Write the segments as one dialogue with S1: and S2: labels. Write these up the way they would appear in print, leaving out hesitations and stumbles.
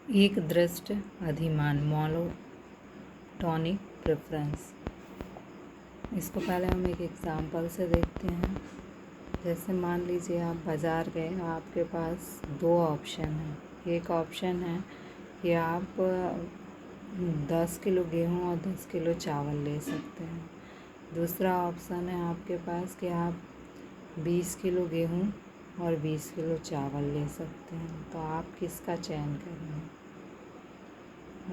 S1: एक दृष्ट अधिमान मोनोटॉनिक प्रेफरेंस। इसको पहले हम एक एग्जांपल से देखते हैं। जैसे मान लीजिए आप बाज़ार गए, आपके पास दो ऑप्शन हैं। एक ऑप्शन है कि आप 10 किलो गेहूँ और 10 किलो चावल ले सकते हैं। दूसरा ऑप्शन है आपके पास कि आप 20 किलो गेहूँ और 20 किलो चावल ले सकते हैं। तो आप किसका चयन करेंगे?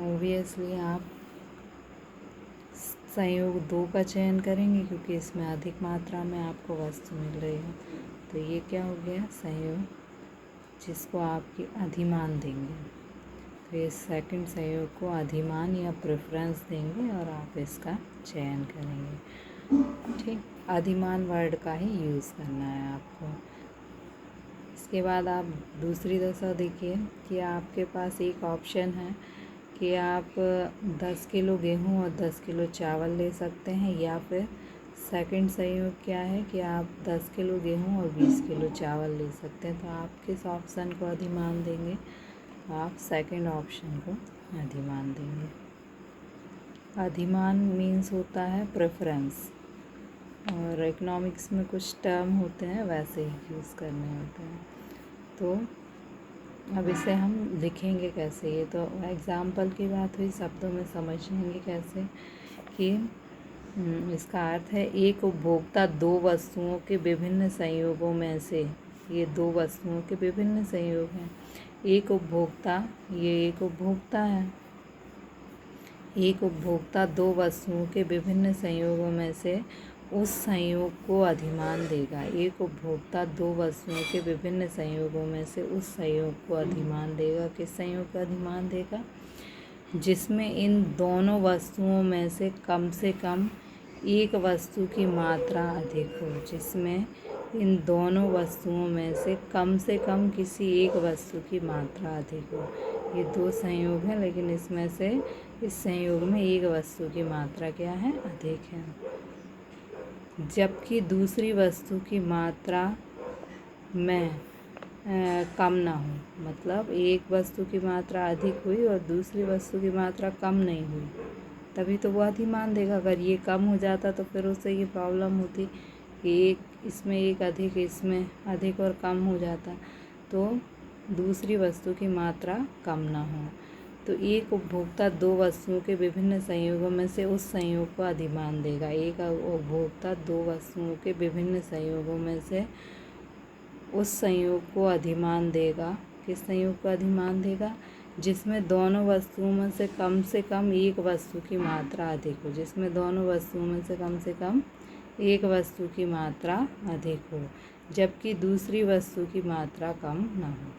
S1: ऑब्वियसली आप संयोग 2 का चयन करेंगे, क्योंकि इसमें अधिक मात्रा में आपको वस्तु मिल रही है। तो ये क्या हो गया? संयोग, जिसको आपकी अधिमान देंगे। तो ये सेकंड संयोग को अधिमान या प्रेफरेंस देंगे और आप इसका चयन करेंगे। ठीक, अधिमान वर्ड का ही यूज़ करना है आपको। इसके बाद आप दूसरी दशा देखिए कि आपके पास एक ऑप्शन है कि आप 10 किलो गेहूँ और 10 किलो चावल ले सकते हैं, या फिर सेकंड संयोग क्या है कि आप 10 किलो गेहूँ और 20 किलो चावल ले सकते हैं। तो आप किस ऑप्शन को अधिमान देंगे? आप सेकंड ऑप्शन को अधिमान देंगे। अधिमान मीन्स होता है प्रेफरेंस, और इकोनॉमिक्स में कुछ टर्म होते हैं वैसे ही यूज़ करने होते हैं। तो अब इसे हम लिखेंगे कैसे? ये तो एग्जाम्पल की बात हुई, शब्दों में समझेंगे कैसे कि इसका अर्थ है एक उपभोक्ता दो वस्तुओं के विभिन्न संयोगों में से, ये दो वस्तुओं के विभिन्न संयोग हैं। एक उपभोक्ता, ये एक उपभोक्ता है। एक उपभोक्ता दो वस्तुओं के विभिन्न संयोगों में से उस संयोग को अधिमान देगा। एक उपभोक्ता दो वस्तुओं के विभिन्न संयोगों में से उस संयोग को अधिमान देगा। किस संयोग का अधिमान देगा? जिसमें इन दोनों वस्तुओं में से कम एक वस्तु की मात्रा अधिक हो। जिसमें इन दोनों वस्तुओं में से कम किसी एक वस्तु की मात्रा अधिक हो। ये दो संयोग हैं, लेकिन इसमें से इस संयोग में एक वस्तु की मात्रा क्या है? अधिक है, जबकि दूसरी वस्तु की मात्रा में कम ना हो। मतलब एक वस्तु की मात्रा अधिक हुई और दूसरी वस्तु की मात्रा कम नहीं हुई, तभी तो वो अधिमान देगा। अगर ये कम हो जाता तो फिर उससे ये प्रॉब्लम होती कि एक इसमें एक अधिक, इसमें अधिक और कम हो जाता, तो दूसरी वस्तु की मात्रा कम ना हो। तो एक उपभोक्ता दो वस्तुओं के विभिन्न संयोगों में से उस संयोग को अधिमान देगा। एक उपभोक्ता दो वस्तुओं के विभिन्न संयोगों में से उस संयोग को अधिमान देगा। किस संयोग को अधिमान देगा? जिसमें दोनों वस्तुओं में से कम एक वस्तु की मात्रा अधिक हो। जिसमें दोनों वस्तुओं में से कम एक वस्तु की मात्रा अधिक हो, जबकि दूसरी वस्तु की मात्रा कम ना हो।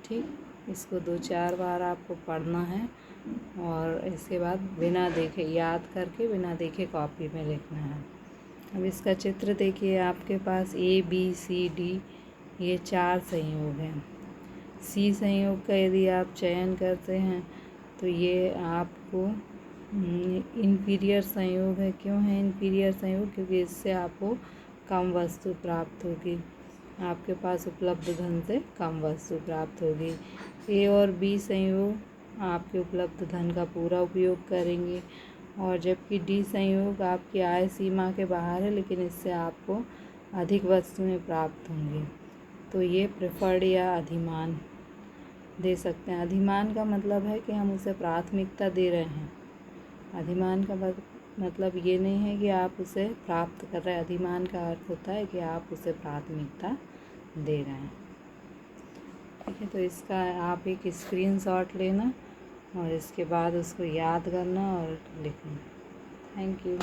S1: ठीक, इसको 2-4 बार आपको पढ़ना है और इसके बाद बिना देखे, याद करके बिना देखे कॉपी में लिखना है। अब इसका चित्र देखिए, आपके पास ABCD ये 4 संयोग हैं। C संयोग का यदि आप चयन करते हैं तो ये आपको इंफीरियर संयोग है। क्यों है इंफीरियर संयोग? क्योंकि इससे आपको कम वस्तु प्राप्त होगी, आपके पास उपलब्ध धन से कम वस्तु प्राप्त होगी। A और B संयोग आपके उपलब्ध धन का पूरा उपयोग करेंगे, और जबकि D संयोग आपकी आय सीमा के बाहर है, लेकिन इससे आपको अधिक वस्तुएं प्राप्त होंगी। तो ये प्रेफर्ड या अधिमान दे सकते हैं। अधिमान का मतलब है कि हम उसे प्राथमिकता दे रहे हैं। अधिमान का मतलब ये नहीं है कि आप उसे प्राप्त कर रहे हैं। अधिमान का अर्थ होता है कि आप उसे प्राथमिकता दे रहे हैं। ठीक है, तो इसका आप एक स्क्रीनशॉट लेना और इसके बाद उसको याद करना और लिखना। Thank you.